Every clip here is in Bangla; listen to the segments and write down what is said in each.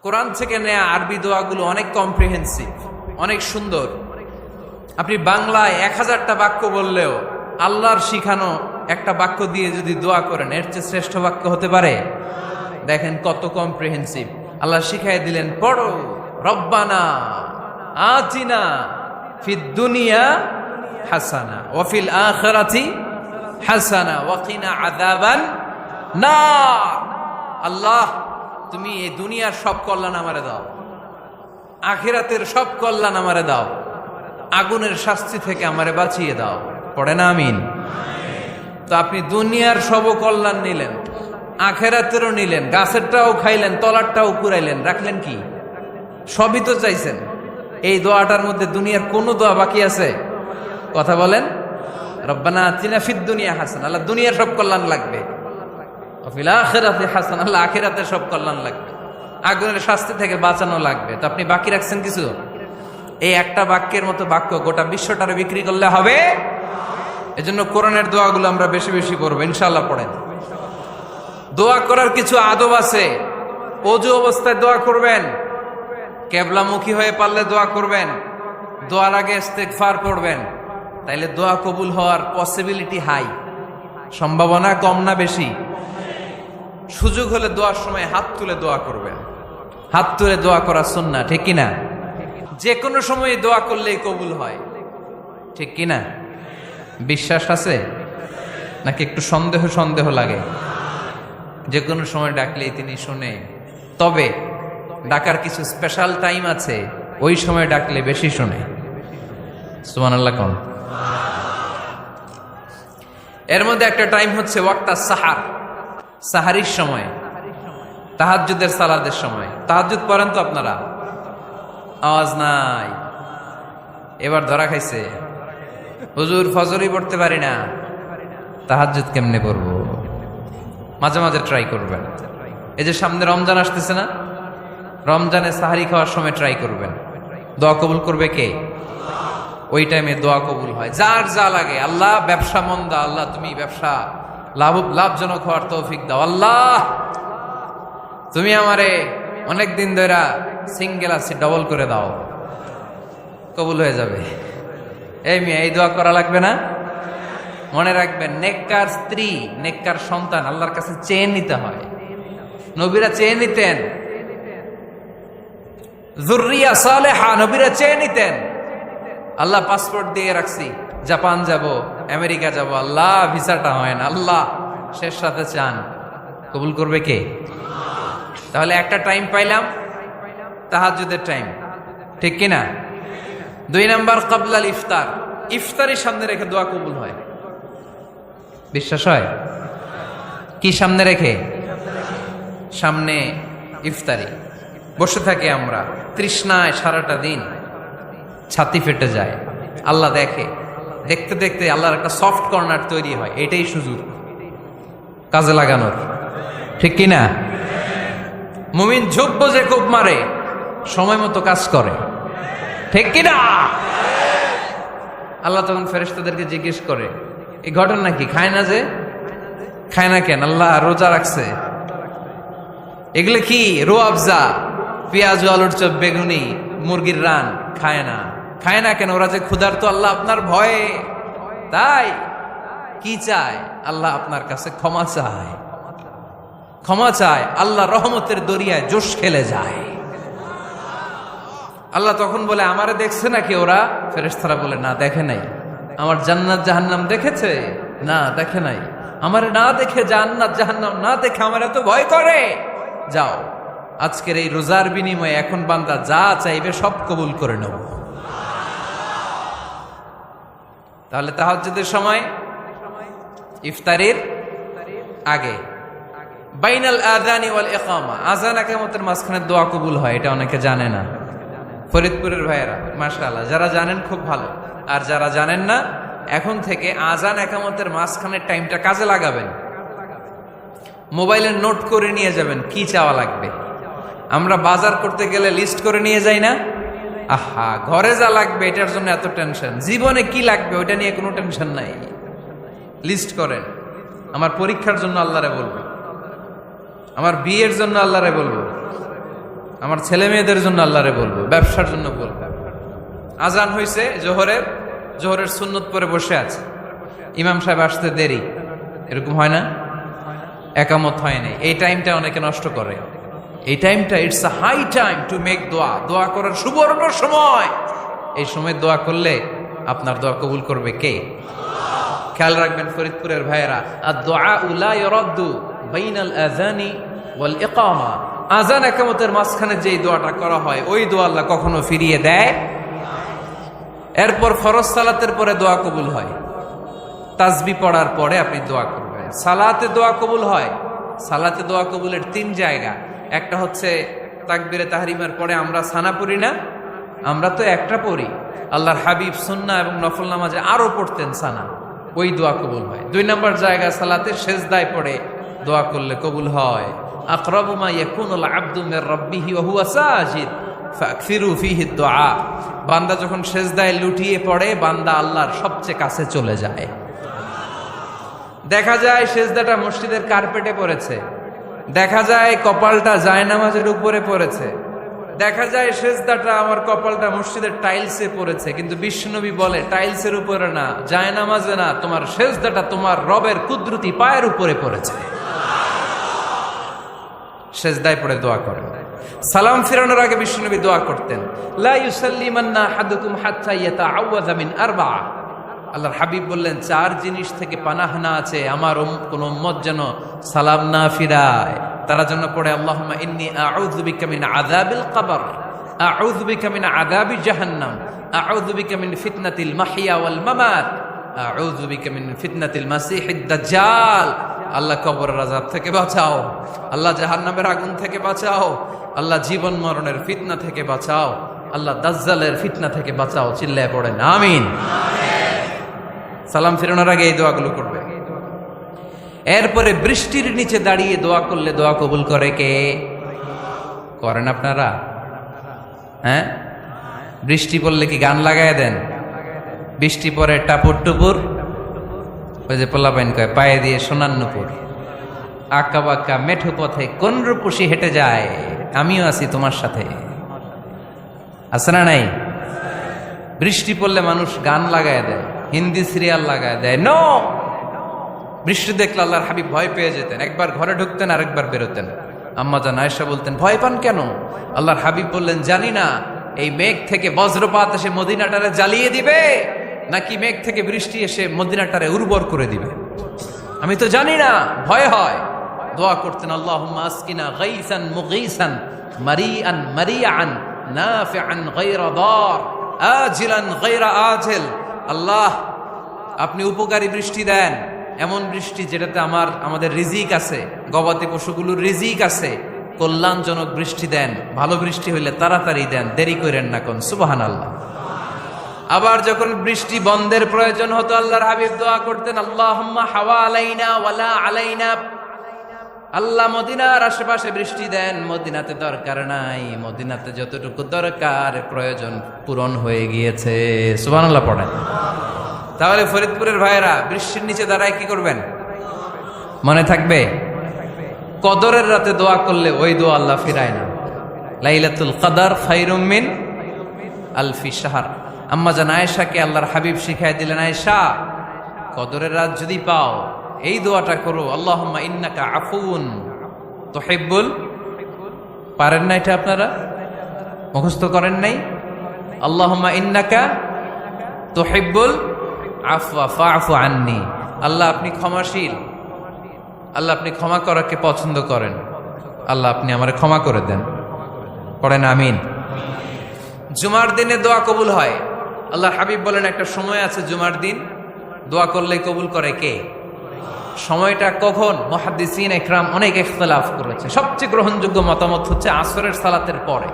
কোরআন থেকে নেয়া আরবি দোয়াগুলো অনেক কম্প্রিহেন্সিভ, অনেক সুন্দর। আপনি বাংলায় 1000টা বাক্য বললেও আল্লাহর শিখানো একটা বাক্য দিয়ে যদি দোয়া করেন, এর চেয়ে শ্রেষ্ঠ বাক্য হতে পারে? দেখেন কত কম্প্রিহেন্সিভ। আল্লাহ শিখাই দিলেন, পড়ো রব্বানা আতিনা ফিদ দুনিয়া হাসানা ওয়া ফিল আখিরাতি হাসানা ওয়া কিনা আযাবান নার। আল্লাহ, তুমি এই দুনিয়ার সব কল্যাণ আমারে দাও, আখিরাতের সব কল্যাণ আমারে দাও, আগুনের শাস্তি থেকে আমারে বাঁচিয়ে দাও। পড়ে না আমিন? তো আপনি দুনিয়ার সব কল্যাণ নিলেন, আখিরাতেরও নিলেন, গাছেরটাও খাইলেন, তলারটাও কুড়াইলেন, রাখলেন কি? সবই তো চাইছেন। এই দোয়াটার মধ্যে দুনিয়ার কোন দোয়া বাকি আছে? কথা বলেন। রব্বানা আতিনা ফিদ দুনিয়া হাসানা, আল্লাহ দুনিয়ার সব কল্যাণ লাগবে। ফিল আখিরাতি হাসানা, আল্লাহ আখিরাতের সব কল্যাণ লাগবে, আগুনের শাস্তি থেকে বাঁচানো লাগবে। তো আপনি বাকি রাখছেন কিছু? এই একটা বাক্যের মতো বাক্য গোটা বিশ্বটারে বিক্রি করলে হবে? এজন্য কোরআনের দোয়াগুলো আমরা বেশি বেশি পড়বো, ইনশাআল্লাহ। পড়েন। দোয়া করার কিছু আদব আছে। ওযু অবস্থায় দোয়া করবেন, কেবলামুখী হয়ে পারলে দোয়া করবেন, দোয়ার আগে ইস্তেগফার পড়বেন, তাইলে দোয়া কবুল হওয়ার পসিবিলিটি হাই। সম্ভাবনা কম না বেশি? সুযোগ হলে দোয়ার সময় হাত তুলে দোয়া করবেন। হাত তুলে দোয়া করা সুন্নাহ, ঠিক কিনা? যে কোনো সময় দোয়া করলেই কবুল হয়, ঠিক কিনা? বিশ্বাস আছে নাকি একটু সন্দেহ সন্দেহ লাগে? যে কোনো সময় ডাকলেই তিনি শুনে, তবে ডাকার কিছু স্পেশাল টাইম আছে, ওই সময় ডাকলে বেশি শুনে। সুবহানাল্লাহ কোন? এর মধ্যে একটা টাইম হচ্ছে ওয়াক্তা সাহার, সাহারির সময়, তাহাজ্জুদের সালাতের সময়। তাহাজ্জুদ পড়েন তো আপনারা? আওয়াজ নাই। এবার ধরা খাইছে, হুজুর ফজরই পড়তে পারি না, তাহাজ্জুদ কেমনে পড়বো? মাঝে মাঝে ট্রাই করবেন। এই যে সামনে রমজান আসতেছে না, রমজানে সাহারি খাওয়ার সময় ট্রাই করবেন। দোয়া কবুল করবে কে? ওই টাইমে দোয়া কবুল হয়। যার যা লাগে, আল্লাহ ব্যবসা মন্দা, আল্লাহ তুমি ব্যবসা লাভজনক হওয়ার তৌফিক দাও, আল্লাহ তুমি আমারে অনেক দিন ধরে সিঙ্গেল আছি, ডবল করে দাও, কবুল হয়ে যাবে। এই মেয়ে, এই দোয়া করা লাগবে না? মনে রাখবেন, নেককার স্ত্রী, নেককার সন্তান আল্লাহর কাছে চেয়ে নিতে হয়। নবীরা চেয়ে নিতেন, যুররিয়া সালেহা নবীরা চেয়ে নিতেন। আল্লাহ পাসপোর্ট দিয়ে রাখছি, জাপান যাব, আমেরিকা যাব, আল্লাহ ভিসাটা হয় না, আল্লাহ শেষ সাথে চান, কবুল করবে কে? তাহলে একটা টাইম পাইলাম, তাহাজ্জুদের টাইম, ঠিক কিনা? 2 নাম্বার ক্বাবলাল ইফতার, ইফতারের সামনে রেখে দোয়া কবুল হয়। বিশ্বাস হয়? কি সামনে রেখে? সামনে ইফতারি বসে থাকি আমরা, তৃষ্ণায় সারাটা দিন ছাতি ফেটে যায়। আল্লাহ দেখে, দেখতে দেখতে আল্লাহর একটা সফট কর্নার তৈরি হয়। এটাই সুযোগ কাজে লাগানোর, ঠিক কিনা? মুমিন ঝোপ বোঝে কোপ মারে, সময় মতো কাজ করে, ঠিক কিনা? আল্লাহ তখন ফেরেশতাদেরকে জিজ্ঞেস করে, এই ঘটনা কি? খায় না যে? খায় না কেন? আল্লাহ রোজা রাখছে। এগুলো কি? রো আফজা, পেঁয়াজ, আলুর চপ, বেগুনি, মুরগির রান খায় না। খায় না কেন? ওরা যে ক্ষুধার্ত, আল্লাহ আপনার ভয়ে। তাই কি চায়? আল্লাহ আপনার কাছে ক্ষমা চায়, ক্ষমা চায়। আল্লাহ রহমতের দরিয়ায় জোশ খেলে যায়। আল্লাহ তখন বলে, আমারে দেখছে নাকি ওরা? ফেরেশতারা বলে, না দেখে নাই। আমার জান্নাত জাহান্নাম দেখেছে? না দেখে নাই। আমারে না দেখে, জান্নাত জাহান্নাম না দেখে আমার এত ভয় করে? যাও, আজকের এই রোজার বিনিময়ে এখন বান্দা যা চাইবে সব কবুল করে নেব। তাহলে তাহাজ্জুদের সময়, ইফতারের আগে, বাইনাল আযানি ওয়াল ইকামা, আযান ইকামতের মাঝখানে দোয়া কবুল হয়। এটা অনেকে জানে না। ফরিদপুরের ভাইয়েরা মাশাআল্লাহ, যারা জানেন খুব ভালো, আর যারা জানেন না, এখন থেকে আযান ইকামতের মাঝখানের টাইমটা কাজে লাগাবেন। মোবাইলে নোট করে নিয়ে যাবেন কি চাওয়া লাগবে। আমরা বাজার করতে গেলে লিস্ট করে নিয়ে যাই না? আহা, ঘরে যা লাগবে এটার জন্য এত টেনশন, জীবনে কি লাগবে ওইটা নিয়ে কোনো টেনশন নাই। লিস্ট করেন। আমার পরীক্ষার জন্য আল্লাহরে বলবো, আমার বিয়ের জন্য আল্লাহরে বলবো, আমার ছেলে মেয়েদের জন্য আল্লাহরে বলবো, ব্যবসার জন্য বলবো। আজান হয়েছে জোহরের সুন্নত পরে বসে আছে, ইমাম সাহেব আসতে দেরি, এরকম হয় না? একামত হয় নাই, এই টাইমটা অনেকে নষ্ট করে। এই টাইমটা it's a high time to make দোয়া, দোয়া করার সুবর্ণ সময়। এই সময় দোয়া করলে আপনার দোয়া কবুল করবে কে? খেয়াল রাখবেন ফরিদপুরের ভাইয়েরা, আদ-দুআ লা ইউরাদ্দু বাইনাল আযানি ওয়াল ইকামা। আযান ইকামতের মাঝখানে যেই দোয়াটা করা হয় ওই দোয়া আল্লাহ কখনো ফিরিয়ে দেয়। এরপর ফরজ সালাতের পরে দোয়া কবুল হয়, তাসবিহ পড়ার পরে আপনি দোয়া করবেন। সালাতে দোয়া কবুল হয়, সালাতে দোয়া কবুলের 3 জায়গা। একটা হচ্ছে তাকবীরে তাহরিমার পরে আমরা সানা পড়ি না, আমরা তো একটা পড়ি, আল্লাহর হাবিব সুন্নাহ এবং নফল নামাজে আরো পড়তেন সানা, ওই দোয়া কবুল হয়। 2 নম্বর জায়গা সালাতের সেজদায় পড়ে দোয়া করলে কবুল হয়। আকরাবু মা ইয়াকুনুল আবদু মির রাব্বিহি ওয়া হুয়া সাজিদ ফাকসিরু ফীহি দুআ। বান্দা যখন সেজদায় লুটিয়ে পড়ে বান্দা আল্লাহর সবচেয়ে কাছে চলে যায়। দেখা যায় সেজদাটা মসজিদের কার্পেটে পড়েছে, দেখা যায় কপালটা জায়নামাজের উপরে পড়েছে, দেখা যায় সেজদাটা আমার কপালটা মসজিদের টাইলসে পড়েছে, কিন্তু বিশ্বনবী বলে টাইলসের উপরে না, জায়নামাজে না, তোমার সেজদাটা তোমার রবের কুদরতি পায়ের উপরে পড়েছে। সেজদায় পড়ে দোয়া করেন। সালাম ফিরানোর আগে বিশ্বনবী দোয়া করতেন, লা ইউসাল্লিমান্না আহাদুকুম হাত্তা ইয়াতাআওয়াযা মিন আরবা। আল্লাহর হাবিব বললেন 4 জিনিস থেকে পানাহ না আছে আমার কোন উম্মত যেন সালাম না ফিরায়। তারা জন্য পড়ে আল্লাহুম্মা ইন্নী আউযু বিকা মিন আযাবিল কবর, আউযু বিকা মিন আযাবি জাহান্নাম, আউযু বিকা মিন ফিতনাতিল মাহইয়া ওয়াল মামাত, আউযু বিকা মিন ফিতনাতিল মাসিহিদ দাজ্জাল। আল্লাহ কবরের আযাব থেকে বাঁচাও, আল্লাহ জাহান্নামের আগুন থেকে বাঁচাও, আল্লাহ জীবন মরণের ফিতনা থেকে বাঁচাও, আল্লাহ দাজ্জালের ফিতনা থেকে বাঁচাও। চিল্লায় পড়েন আমিন। সালাম ফিরানোর আগে এই দোয়াগুলো করবে। এরপরে বৃষ্টির নিচে দাঁড়িয়ে দোয়া করলে দোয়া কবুল করে কে? করেন আপনারা? হ্যাঁ, বৃষ্টি পড়লে কি গান লাগায় দেন? বৃষ্টি পরে টাপুর টুপুর, ওই যে পোলাপাইন কয় পায়ে দিয়ে সোনার নুপুর, আঁকা বাঁকা মেঠো পথে কোন রূপসী হেঁটে যায়, আমিও আছি তোমার সাথে। আছে না নাই? বৃষ্টি পড়লে মানুষ গান লাগায় দেয়, হিন্দি সিরিয়াল লাগায় দেয়। নো, বৃষ্টি দেখলে আল্লাহর হাবিব ভয় পেয়ে যেতেন, একবার ঘরে ঢুকতেন আরেকবার বেরোতেন। আম্মা জান আয়েশা বলতেন ভয় পান কেন? আল্লাহর হাবিব বললেন জানি না এই মেঘ থেকে বজ্রপাত এসে মদিনাটারে জ্বালিয়ে দিবে নাকি মেঘ থেকে বৃষ্টি এসে মদিনাটারে উর্বর করে দিবে, আমি তো জানি না, ভয় হয়। দোয়া করতেন আল্লাহুম্মা আসকিনা গাইসান মুগীসান মারিআন মারিআন নাফিআন গায়রা দার আজিলান গায়রা আজিল। আল্লাহ আপনি উপকারী বৃষ্টি দেন, এমন বৃষ্টি যেটাতে আমাদের রিজিক আছে, গবাদি পশুগুলোর রিজিক আছে। কল্যাণজনক বৃষ্টি দেন, ভালো বৃষ্টি হইলে তাড়াতাড়ি দেন, দেরি করেন না কোন। সুবহানাল্লাহ। আবার যখন বৃষ্টি বন্ধের প্রয়োজন হতো আল্লাহর হাবিব দোয়া করতেন আল্লাহুম্মা হাওয়া আলাইনা ওয়ালা আলাইনা। আল্লাহ মদিনার আশেপাশে বৃষ্টি দেন, মদিনাতে দরকার নাই, মদিনাতে যতটুকু দরকার প্রয়োজন পূরণ হয়ে গিয়েছে। সুবহানাল্লাহ পড়েন। তাহলে ফরিদপুরের ভাইয়েরা বৃষ্টির নিচে দাঁড়ায় কি করবেন? মনে থাকবে কদরের রাতে দোয়া করলে ওই দোয়া আল্লাহ ফিরায় না। লাইলাতুল কদর খায়রুম মিন আলফি শাহর। আম্মা জান আয়েশাকে আল্লাহর হাবিব শিখাই দিলেন, আয়েশা কদরের রাত যদি পাও এই দোয়াটা করো, আল্লাহুম্মা ইন্নাকা আফুন তুহিব্বুল। পারেন না এটা? আপনারা মুখস্থ করেন নাই? আল্লাহুম্মা ইন্নাকা তুহিব্বুল আফওয়া ফাআফু আন্নি। আল্লাহ আপনি ক্ষমাশীল, আল্লাহ আপনি ক্ষমা করাকে পছন্দ করেন, আল্লাহ আপনি আমারে ক্ষমা করে দেন। পড়েন আমিন। জুমার দিনে দোয়া কবুল হয়। আল্লাহর হাবিব বলেন একটা সময় আছে জুমার দিন দোয়া করলে কবুল করে কে? সময়টা কখন? মুহাদ্দিসিন ইকরাম অনেক ইখতিলাফ করেছে। সবচেয়ে গ্রহণযোগ্য মতামত হচ্ছে আসরের সালাতের পরে।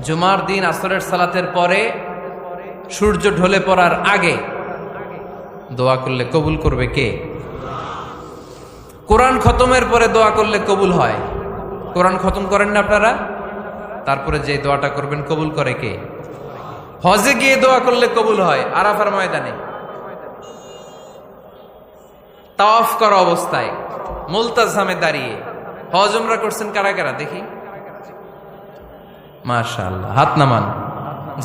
জুমার দিন আসরের সালাতের পরে সূর্য ঢলে পড়ার আগে দোয়া করলে কবুল করবে কে? কোরআন খতমের পরে দোয়া করলে কবুল হয়। কোরআন খতম করেন না আপনারা? তারপরে যে দোয়াটা করবেন কবুল করে কে? হজে গিয়ে দোয়া করলে কবুল হয়। আরাফার ময়দানে তাওয়াফ করা অবস্থায় মুলতাজামে দাঁড়িয়ে। হজ উমরা করছেন কারা কারা দেখি? মাশাআল্লাহ, হাত নামান।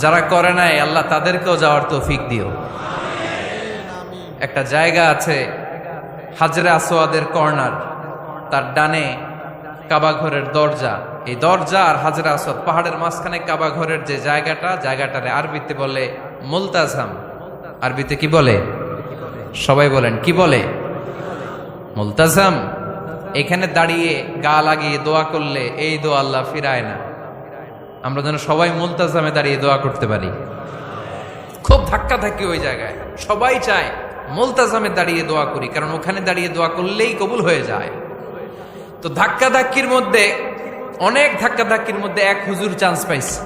যারা করে নাই আল্লাহ তাদেরকেও যাওয়ার তৌফিক দিও। একটা জায়গা আছে হাজরে আসওয়াদের কর্নার, তার ডানে কাবা ঘরের দরজা, এই দরজা আর হাজরে আসওয়াদ পাহাড়ের মাঝখানে কাবা ঘরের যে জায়গাটারে আরবিতে বলে মুলতাজাম। আরবিতে কি বলে? সবাই বলেন, কি বলে? মুলতাজাম। এখানে দাঁড়িয়ে গা লাগিয়ে দোয়া করলে এই দোয়া আল্লাহ ফিরায় না। আমরা যেন সবাই মুলতাজামে দাঁড়িয়ে দোয়া করতে পারি। খুব ধাক্কা ধাক্কি ওই জায়গায়, সবাই চায় মুলতাজামে দাঁড়িয়ে দোয়া করি, কারণ ওখানে দাঁড়িয়ে দোয়া করলেই কবুল হয়ে যায়। তো ধাক্কা ধাক্কির মধ্যে, অনেক ধাক্কা ধাক্কির মধ্যে এক হুজুর চান্স পাইছে।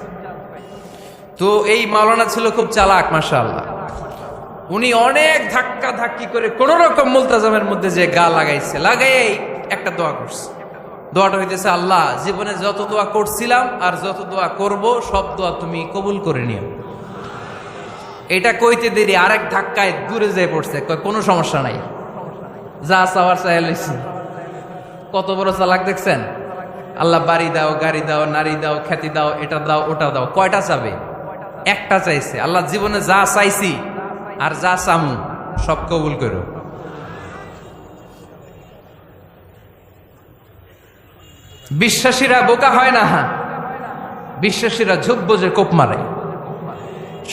তো এই মাওলানা ছিল খুব চালাক, মাশাআল্লাহ। উনি অনেক ধাক্কা ধাক্কি করে কোন রকম মুলতাজামের মধ্যে যে গা লাগাইছে, লাগাই একটা দোয়া করছে। দোয়াটা হইতেছে, আল্লাহ জীবনে যত দোয়া করছিলাম আর যত দোয়া করব সব দোয়া তুমি কবুল করে নিও। এটা কইতে দেরি আরেক ধাক্কায় দূরে যেয়ে পড়ছে, কোনো সমস্যা নাই, যা চাওয়ার চাইছি। কত বড় চালাক দেখছেন? আল্লাহ বাড়ি দাও, গাড়ি দাও, নারী দাও, খ্যাতি দাও, এটা দাও, ওটা দাও। কয়টা চাবে? একটা চাইছে। আল্লাহ জীবনে যা চাইছি আর যা চামু সব কবুল করো। বিশ্বাসীরা বোকা হয় না, বিশ্বাসীরা ঝোপ বোঝে কোপ মারে,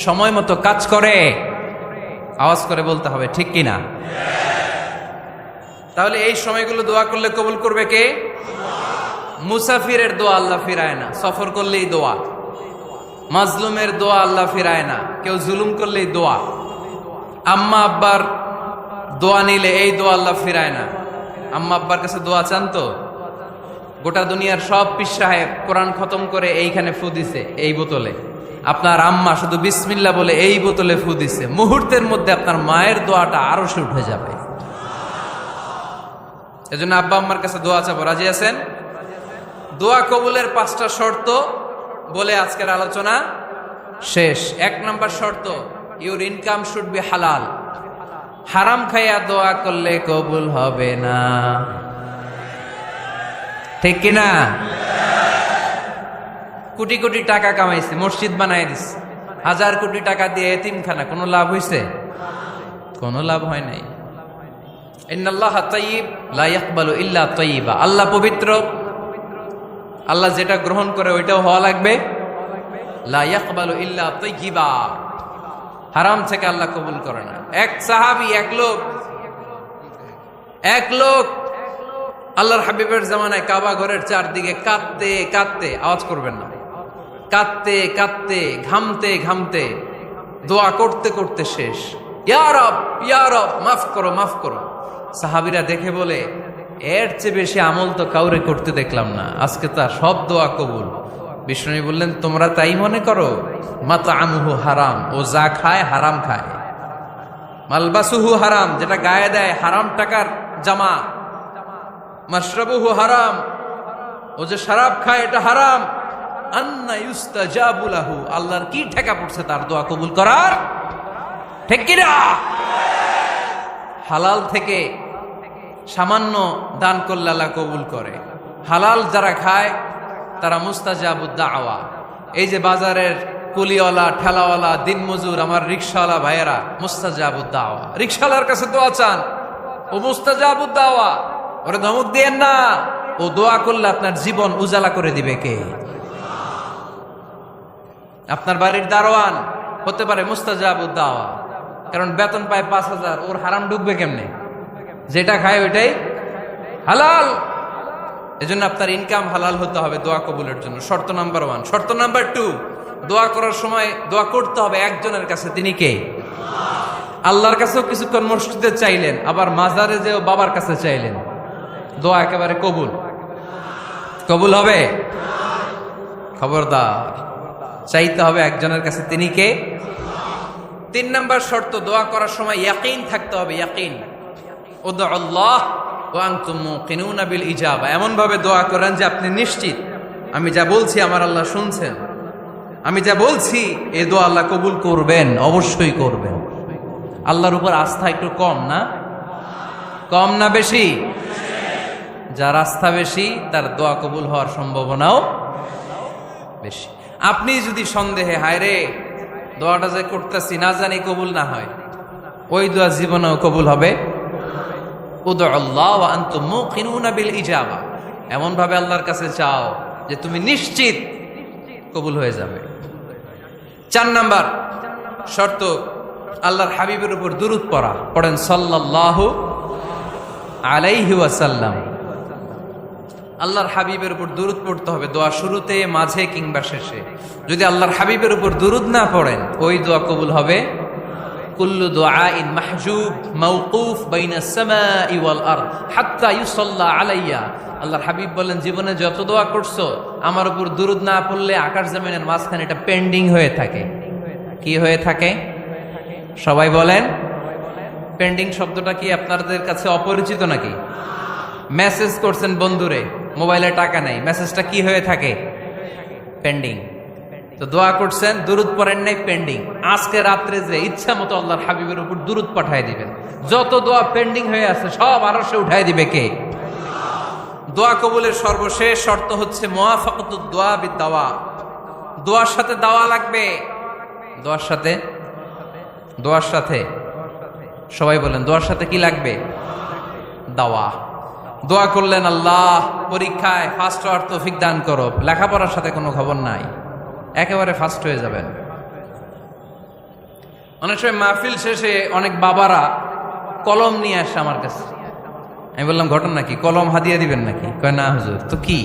সময় মতো কাজ করে। আওয়াজ করে বলতে হবে, ঠিক কিনা? তাহলে এই সময়গুলো দোয়া করলে কবুল করবে কে? মুসাফিরের দোয়া আল্লাহ ফিরায় না, সফর করলেই দোয়া। মাজলুমের দোয়া আল্লাহ ফিরায় না, কেউ জুলুম করলেই দোয়া। আম্মা আব্বার দোয়া নিলে এই দোয়া আল্লাহ ফিরায় না। আম্মা আব্বার কাছে দোয়া চান তো? গোটা দুনিয়ার সব পীর সাহেব কোরআন খতম করে এইখানে ফু দিছে, এই বোতলে। আপনার আম্মা শুধু বিসমিল্লাহ বলে এই বোতলে ফু দিছে, মুহূর্তের মধ্যে আপনার মায়ের দোয়াটা আরশে উঠে যাবে। এজন্য আব্বা আম্মার কাছে দোয়া চাবো, রাজি আছেন? দোয়া কবুলের 5টা শর্ত বলে আজকের আলোচনা শেষ। 1 নম্বর শর্ত, ইউর ইনকাম শুড বি হালাল। হারাম খাইয়া দোয়া করলে কবুল হবে না, ঠিক কিনা? কোটি কোটি টাকা কামাইছে, মসজিদ বানাই দিছে, 1000 কোটি টাকা দিয়ে এতিমখানা, কোনো লাভ হইছে? কোনো লাভ হয় নাই। ইন্নাল্লাহা তাইয়্যিব লা ইয়াকবালু ইল্লা তাইয়্যিবা। আল্লাহ পবিত্র, আল্লাহ যেটা গ্রহণ করে ওইটাও হওয়া লাগবে। লা ইয়াকবালু ইল্লা তাইয়্যিবা, হারাম থেকে আল্লাহ কবুল করে না। এক সাহাবী, এক লোক আল্লাহর হাবিবের জামানায় কাবা ঘরের চারদিকে কাঁদতে কাঁদতে, আওয়াজ করবেন না, কাঁদতে কাঁদতে, ঘামতে ঘামতে, দোয়া করতে করতে শেষ। ইয়া রব, ইয়া রব, মাফ করো, মাফ করো। সাহাবীরা দেখে বলে, এর চেয়ে বেশি আমল তো কাউরে করতে দেখলাম না, আজকে তার সব দোয়া কবুল। বিষ্ণু বললেন, তোমরা তাই মনে করো? মাতআমুহু হারাম, ও যা খায় হারাম খায়। মালবাসুহু হারাম, যেটা গায়ে দেয় হারাম টাকার জামা। মাশরাবুহু হারাম, ও যে শরাব খায় এটা হারাম। আন্না ইউস্তাজাবু লাহু, আল্লাহর কি ঠেকা পড়ছে তার দোয়া কবুল করার, ঠিক কি না? হালাল থেকে সামান্য দান করলে আল্লাহ কবুল করে। হালাল যারা খায় তারা মুস্তাজাবুদ দাওয়া। এই যে বাজারের কুলিওয়ালা, ঠেলাওয়ালা, দিনমজুর, আমার রিকশাওয়ালা ভাইয়েরা, মুস্তাজাবুদ দাওয়া। রিকশাওয়ালার কাছে দোয়া চান, ও মুস্তাজাবুদ দাওয়া। ওরে ধমক দিয়েন না, ও দোয়া করলে আপনার জীবন উজালা করে দিবে কে? আপনার বাড়ির দারোয়ান হতে পারে মুস্তাজাবুদ দাওয়া, কারণ বেতন পায় 5000, ওর হারাম ঢুকবে কেমনে? যেটা খায় ওইটাই হালাল। এজন্য আপনার ইনকাম হালাল হতে হবে দোয়া কবুলের জন্য। শর্ত নাম্বার 1। শর্ত নাম্বার 2, দোয়া করার সময় দোয়া করতে হবে একজনের কাছে, তিনি কে? আল্লাহর কাছেও কিছুক্ষণ মসজিদে চাইলেন, আবার মাজারে যেও বাবার কাছে চাইলেন, দোয়া একেবারে কবুল। কবুল হবে? খবরদার, চাইতে হবে একজনের কাছে, তিনি কে? 3 নম্বর শর্ত, দোয়া করার সময় ইয়াকিন থাকতে হবে। ইয়াকিন, উদউ আল্লাহ ওয়া আনতুম মুকিনুনা বিল ইজাবা। এমন ভাবে দোয়া করেন যে আপনি নিশ্চিত, আমি যা বলছি আমার আল্লাহ শুনছেন, আমি যা বলছি এই দোয়া আল্লাহ কবুল করবেন, অবশ্যই করবেন। আল্লাহর উপর আস্থা একটু কম না? কম না বেশি? যার আস্থা বেশি তার দোয়া কবুল হওয়ার সম্ভাবনাও বেশি। আপনি যদি সন্দেহে হায় রে দোয়াটা যে করতেছি না জানি কবুল না হয়, ওই দোয়া জীবনেও কবুল হবে। উদউ আল্লাহ ওয়া আনতুম মুকিনুনা বিল ইজাবা, এমন ভাবে আল্লাহর কাছে চাও যে তুমি নিশ্চিত কবুল হয়ে যাবে। 4 নাম্বার শর্ত, আল্লাহর হাবিবের উপর দুরূদ পড়া। পড়েন সাল্লাল্লাহু আলাইহি ওয়াসাল্লাম। আল্লাহর হাবিবের উপর দুরূদ পড়তে হবে দোয়া শুরুতে, মাঝে কিংবা শেষে। যদি আল্লাহর হাবিবের উপর দুরূদ না পড়েন ওই দোয়া কবুল হবে। কুল্লু দুআইন মাহজুব মাওকুফ বাইনাস সামাই ওয়াল আরদ হাত্তা ইউসাল্লা আলাইয়া। আল্লাহর হাবিব বলেন, জীবনে যত দোয়া করছো আমার উপর দুরূদ না পড়লে আকাশ জমিনের মাঝখানে এটা পেন্ডিং হয়ে থাকে। কি হয়ে থাকে? সবাই বলেন। পেন্ডিং শব্দটা কি আপনাদের কাছে অপরিচিত নাকি? মেসেজ করছেন বন্ধুরে, মোবাইলে টাকা নেই, মেসেজটা কি হয়ে থাকে? পেন্ডিং। তো দোয়া করছেন, দুরূদ পড়েন নাই, পেন্ডিং। আজকে রাত্রে যে ইচ্ছা মতো আল্লাহর হাবিবের উপর দুরূদ পাঠায় দিবেন, যত দোয়া পেন্ডিং হয়ে আছে সব আরশে উঠায় দিবে কে? দোয়া কবুলের সর্বশেষ শর্ত হচ্ছে মুওয়াফাকাতুদ দোয়া বিদ-দাওয়া। দোয়ার সাথে দাওয়া লাগবে। দোয়ার সাথে সবাই বলেন, দোয়ার সাথে কি লাগবে? দাওয়া। দোয়া করলেন, আল্লাহ পরীক্ষায় ফার্স্ট হওয়ার তৌফিক দান করো, লেখাপড়ার সাথে কোনো খবর নাই, একেবারে ফার্স্ট হয়ে যাবেন। অনেক সময় মাহফিল শেষে অনেক বাবারা কলম নিয়ে আসে আমার কাছে। আমি বললাম, ঘটনা কি? কলম হাদিয়া দিবেন নাকি? কয় না হুজুর। তো কি?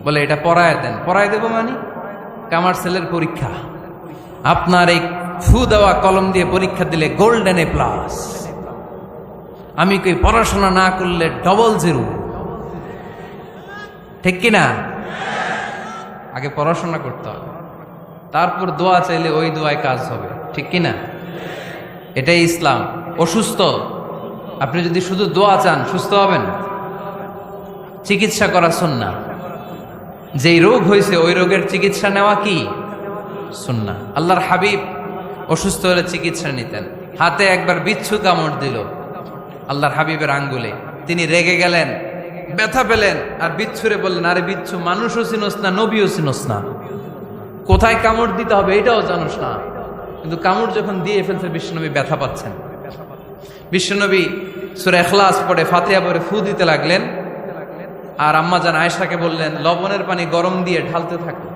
বলে এটা পড়ায় দেন। পড়ায় দেবো মানে? আমার ছেলের পরীক্ষা, আপনার এই ফু দেওয়া কলম দিয়ে পরীক্ষা দিলে গোল্ডেন এ প্লাস। আমি কই পড়াশোনা না করলে ডবল জিরো। ঠিক কিনা? আগে পড়াশোনা করতে হবে, তারপর দোয়া চাইলে ওই দোয়ায় কাজ হবে। ঠিক কিনা? এটাই ইসলাম। অসুস্থ আপনি যদি শুধু দোয়া চান সুস্থ হবেন? চিকিৎসা করা সুন্নাহ। যেই রোগ হয়েছে ওই রোগের চিকিৎসা নেওয়া কি সুন্নাহ। আল্লাহর হাবিব অসুস্থ হলে চিকিৎসা নিতেন। হাতে একবার বিচ্ছু কামড় দিল আল্লাহর হাবিবের আঙ্গুলে, তিনি রেগে গেলেন, ব্যথা পেলেন, আর বিচ্ছুরে বললেন, আরে বিচ্ছু, মানুষও চিনোস না, নবীও চিনোস না, কোথায় কামড় দিতে হবে এটাও জানোস না। কিন্তু কামড় যখন দিয়ে ফেলছে বিশ্বনবী ব্যথা পাচ্ছেন। বিশ্বনবী সূরা ইখলাস পড়ে ফাতিহা পড়ে ফু দিতে লাগলেন, আর আম্মাজান আয়েশাকে বললেন, লবণের পানি গরম দিয়ে ঢালতে থাকো।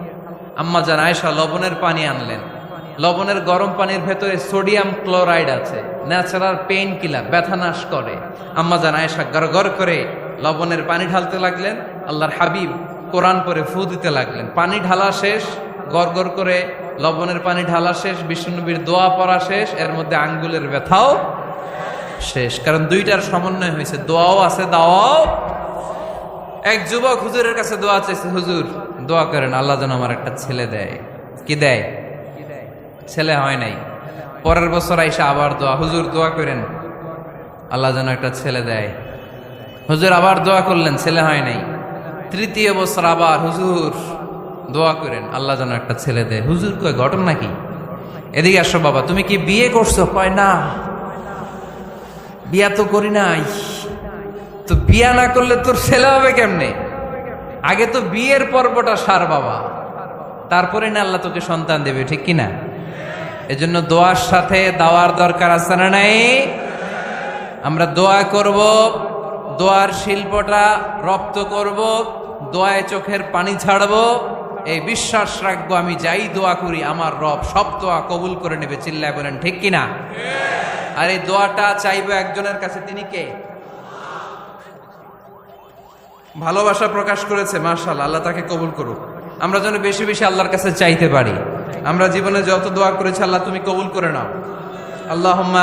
আম্মাজান আয়েশা লবণের পানি আনলেন। লবণের গরম পানির ভেতরে সোডিয়াম ক্লোরাইড আছে, ন্যাচারাল পেইন কিলার, ব্যথা নাশ করে। আম্মাজান আয়েশা গড়গড় করে লবণের পানি ঢালতে লাগলেন, আল্লাহর হাবিব কোরআন পড়ে ফু দিতে লাগলেন। পানি ঢালা শেষ, গড়গড় করে লবণের পানি ঢালা শেষ, বিশ্বনবীর দোয়া পড়া শেষ, এর মধ্যে আঙ্গুলের ব্যথাও শেষ। কারণ দুইটার সমন্বয় হয়েছে, দোয়াও আছে, দাওয়াও। এক যুবক হুজুরের কাছে দোয়া চাইছে, হুজুর দোয়া করেন আল্লাহ যেন আমার একটা ছেলে দেয়। কি দেয়? ছেলে হয় নাই। পরের বছর আইসা আবার দোয়া, হুজুর দোয়া করেন আল্লাহ যেন একটা ছেলে দেয়। হুজুর আবার দোয়া করলেন, ছেলে হয় নাই। তৃতীয় বছর আবার, হুজুর দোয়া করেন আল্লাহ যেন একটা ছেলে দেয়। হুজুর কয়, ঘটনা কি? এদিকে আসো বাবা, তুমি কি বিয়ে করছো? কয় না, বিয়া তো করি নাই। তো বিয়া না করলে তোর ছেলে হবে কেমনে? আগে তো বিয়ের পর্বটা সার বাবা, তারপরে না আল্লাহ তোকে সন্তান দেবে। ঠিক কিনা? এজন্য দোয়ার সাথে দাওয়ার দরকার আছে না নাই? আমরা দোয়া করব, দোয়ার শিল্পটা রপ্ত করব, দোয়ায় চোখের পানি ছাড়বো, এই বিশ্বাস রাখবো আমি যাই দোয়া করি আমার রব সব দোয়া কবুল করে নেবে। চিল্লায় বলেন ঠিক কিনা? আর এই দোয়াটা চাইবো একজনের কাছে, তিনি কে? ভালোবাসা প্রকাশ করেছে, মাশাআল্লাহ, আল্লাহ তাকে কবুল করুক। আমরা যেন বেশি বেশি আল্লাহর কাছে চাইতে পারি। আমরা জীবনে যত দোয়া করেছি আল্লাহ তুমি কবুল করে নাও। আল্লাহুম্মা